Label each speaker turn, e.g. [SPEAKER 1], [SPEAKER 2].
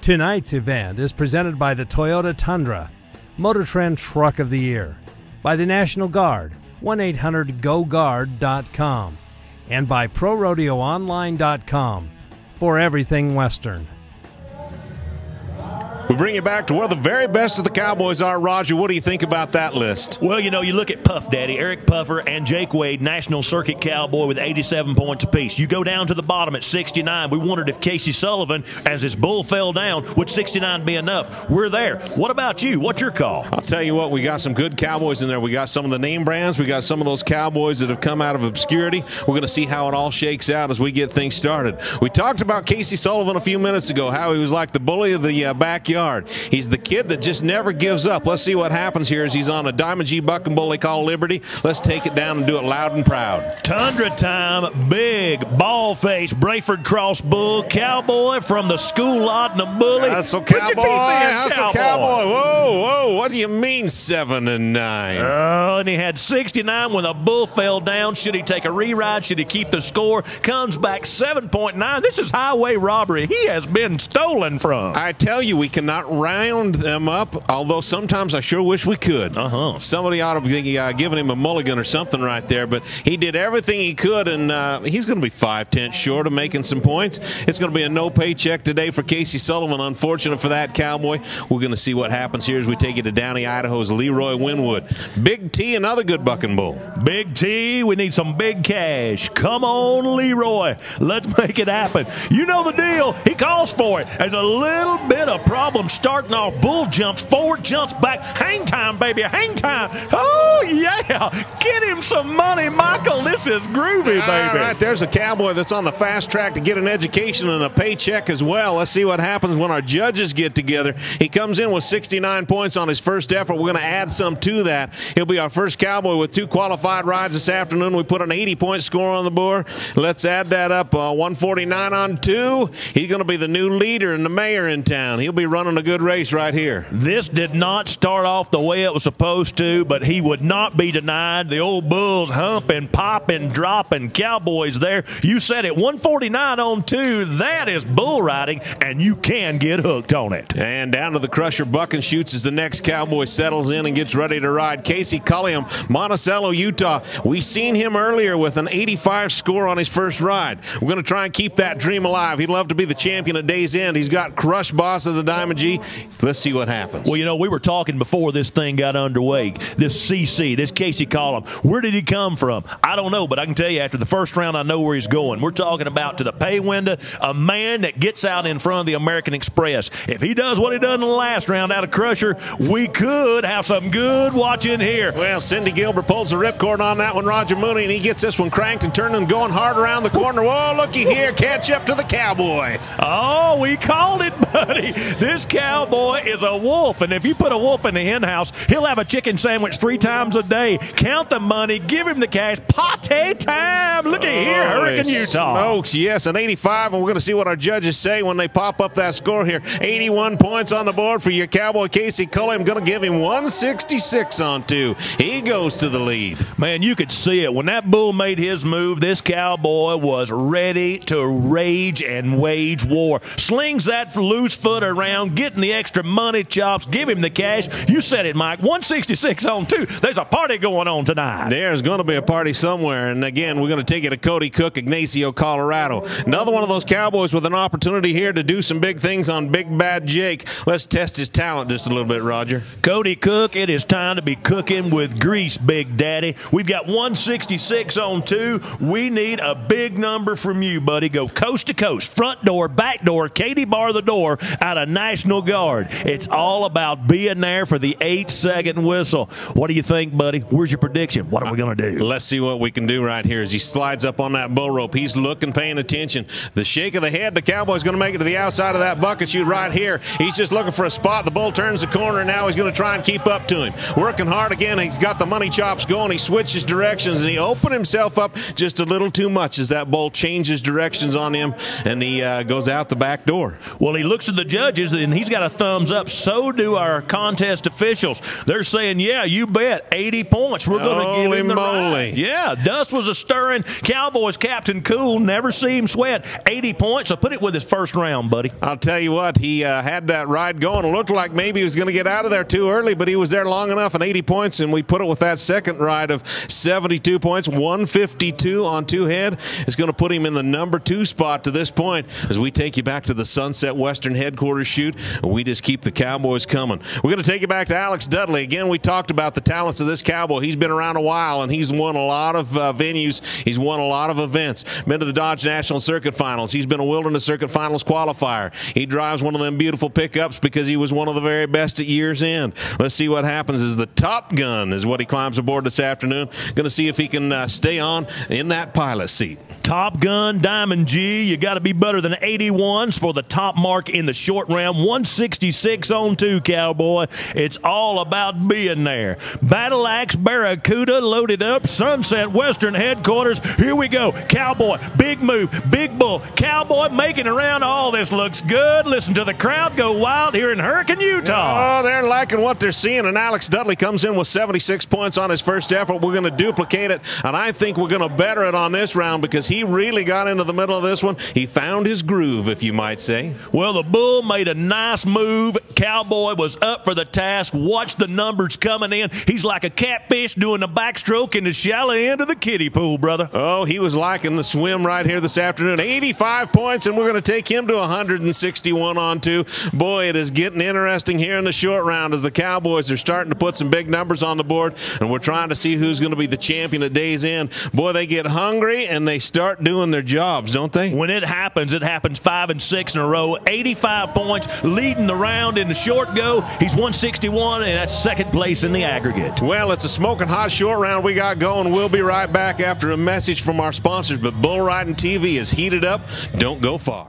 [SPEAKER 1] Tonight's event is presented by the Toyota Tundra, Motor Trend Truck of the Year, by the National Guard, 1-800-GO-GUARD.com, and by ProRodeoOnline.com for everything Western.
[SPEAKER 2] We bring you back to where the very best of the Cowboys are. Roger, what do you think about that list?
[SPEAKER 3] Well, you know, you look at Puff Daddy, Eric Puffer, and Jake Wade, National Circuit Cowboy with 87 points apiece. You go down to the bottom at 69. We wondered if Casey Sullivan, as his bull fell down, would 69 be enough? We're there. What about you? What's your call?
[SPEAKER 2] I'll tell you what, we got some good Cowboys in there. We got some of the name brands. We got some of those Cowboys that have come out of obscurity. We're going to see how it all shakes out as we get things started. We talked about Casey Sullivan a few minutes ago, how he was like the bully of the backyard. He's the kid that just never gives up. Let's see what happens here as he's on a Diamond G bucking bull they call Liberty. Let's take it down and do it loud and proud.
[SPEAKER 3] Tundra time, big, ball-faced, Brayford Cross bull, Cowboy from the school lot and a bully.
[SPEAKER 2] Hustle Cowboy, Hustle Cowboy. Whoa, whoa, what do you mean 7 and 9?
[SPEAKER 3] Oh, and he had 69 when the bull fell down. Should he take a re-ride? Should he keep the score? Comes back 7.9. This is highway robbery. He has been stolen from.
[SPEAKER 2] I tell you, we cannot round them up, although sometimes I sure wish we could. Somebody ought to be giving him a mulligan or something right there, but he did everything he could, and he's going to be 5/10 short of making some points. It's going to be a no paycheck today for Casey Sullivan. Unfortunate for that Cowboy. We're going to see what happens here as we take you to Downey, Idaho's Leroy Winwood. Big T, another good bucking bull.
[SPEAKER 3] Big T, we need some big cash. Come on, Leroy. Let's make it happen. You know the deal. He calls for it. There's a little bit of problem starting off. Bull jumps forward, jumps back. Hang time, baby, hang time. Oh, yeah. Get him some money, Michael. This is groovy, baby.
[SPEAKER 2] All right, there's a Cowboy that's on the fast track to get an education and a paycheck as well. Let's see what happens when our judges get together. He comes in with 69 points on his first effort. We're going to add some to that. He'll be our first Cowboy with 2 qualified rides this afternoon. We put an 80-point score on the board. Let's add that up. 149 on 2. He's going to be the new leader and the mayor in town. He'll be running a good race right here.
[SPEAKER 3] This did not start off the way it was supposed to, but he would not be denied. The old bull's humping, popping, dropping. Cowboys there. You said it, 149 on 2. That is bull riding, and you can get hooked on it.
[SPEAKER 2] And down to the Crusher buck and shoots as the next Cowboy settles in and gets ready to ride. Casey Culliam, Monticello, Utah. We seen him earlier with an 85 score on his first ride. We're going to try and keep that dream alive. He'd love to be the champion at day's end. He's got Crush Boss of the Diamond G. Let's see what happens.
[SPEAKER 3] Well, you know, we were talking before this thing got underway. This CC, this Casey Culliam, where did he come from? I don't know, but I can tell you after the first round, I know where he's going. We're talking about to the pay window, a man that gets out in front of the American Express. If he does what he done in the last round out of Crusher, we could have some good watching here.
[SPEAKER 2] Well, Cindy Gilbert pulls the ripcord on that one, Roger Mooney, and he gets this one cranked and turning and going hard around the corner. Whoa, looky here, catch up to the Cowboy.
[SPEAKER 3] Oh, we called it, buddy. This Cowboy is a wolf, and if you put a wolf in the hen house, he'll have a chicken sandwich 3 times a day. Count the money, give him the cash. Pate time. Looky here, Hurricane Utah.
[SPEAKER 2] Smokes, yes, an 85, and we're going to see what our judges say when they pop up that score here. 81 points on the board for your Cowboy Casey Culliam. Going to give him 166 on 2. He goes to the lead.
[SPEAKER 3] Man, you could see it. When that bull made his move, this Cowboy was ready to rage and wage war. Slings that loose foot around, getting the extra money chops, give him the cash. You said it, Mike. 166 on 2. There's a party going on tonight.
[SPEAKER 2] There's going to be a party somewhere. And again, we're going to take you to Cody Cook, Ignacio, Colorado. Another one of those Cowboys with an opportunity here to do some big things on Big Bad Jake. Let's test his talent just a little bit, Roger.
[SPEAKER 3] Cody Cook, it is time to be cooking with grease, Big Daddy. We've got 166 on 2. We need a big number from you, buddy. Go coast to coast, front door, back door, Katie bar the door out of National Guard. It's all about being there for the 8-second whistle. What do you think, buddy? Where's your prediction? What are we going to do?
[SPEAKER 2] Let's see what we can do right here as he slides up on that bull rope. He's looking, paying attention. The shake of the head, the Cowboy's going to make it to the outside of that bucket chute right here. He's just looking for a spot. The bull turns the corner, and now he's going to try and keep up to him. Working hard again. He's got the money chops going. He switches directions, and he opened himself up just a little too much as that bull changes directions on him, and he goes out the back door.
[SPEAKER 3] Well, he looks at the judges. and he's got a thumbs up. So do our contest officials. They're saying, yeah, you bet, 80 points. We're going to give him the ride. Yeah, dust was a stirring. Cowboys Captain Cool, never see him sweat. 80 points. So put it with his first round, buddy.
[SPEAKER 2] I'll tell you what, he had that ride going. It looked like maybe he was going to get out of there too early, but he was there long enough, and 80 points, and we put it with that second ride of 72 points. 152 on two head is going to put him in the number 2 spot to this point as we take you back to the Sunset Western headquarters shoot. We just keep the Cowboys coming. We're going to take you back to Alex Dudley. Again, we talked about the talents of this Cowboy. He's been around a while, and he's won a lot of venues. He's won a lot of events. Been to the Dodge National Circuit Finals. He's been a Wilderness Circuit Finals qualifier. He drives one of them beautiful pickups because he was one of the very best at year's end. Let's see what happens as the Top Gun is what he climbs aboard this afternoon. Going to see if he can stay on in that pilot seat.
[SPEAKER 3] Top Gun Diamond G, you got to be better than 81s for the top mark in the short round. 166 on 2, Cowboy. It's all about being there. Battle Axe Barracuda loaded up. Sunset Western headquarters. Here we go. Cowboy, big move, big bull. Cowboy making around. All this looks good. Listen to the crowd go wild here in Hurricane, Utah.
[SPEAKER 2] Oh, they're liking what they're seeing, and Alex Dudley comes in with 76 points on his first effort. We're going to duplicate it, and I think we're going to better it on this round because he really got into the middle of this one. He found his groove, if you might say.
[SPEAKER 3] Well, the bull made a nice move. Cowboy was up for the task. Watch the numbers coming in. He's like a catfish doing the backstroke in the shallow end of the kiddie pool, brother.
[SPEAKER 2] Oh, he was liking the swim right here this afternoon. 85 points, and we're going to take him to 161 on 2. Boy, it is getting interesting here in the short round as the Cowboys are starting to put some big numbers on the board, and we're trying to see who's going to be the champion at day's end. Boy, they get hungry, and they start doing their jobs, don't they?
[SPEAKER 3] When it happens 5 and 6 in a row. 85 points, leading the round in the short go. He's 161, and that's second place in the aggregate.
[SPEAKER 2] Well, it's a smoking hot short round we got going. We'll be right back after a message from our sponsors, but Bull Riding TV is heated up. Don't go far.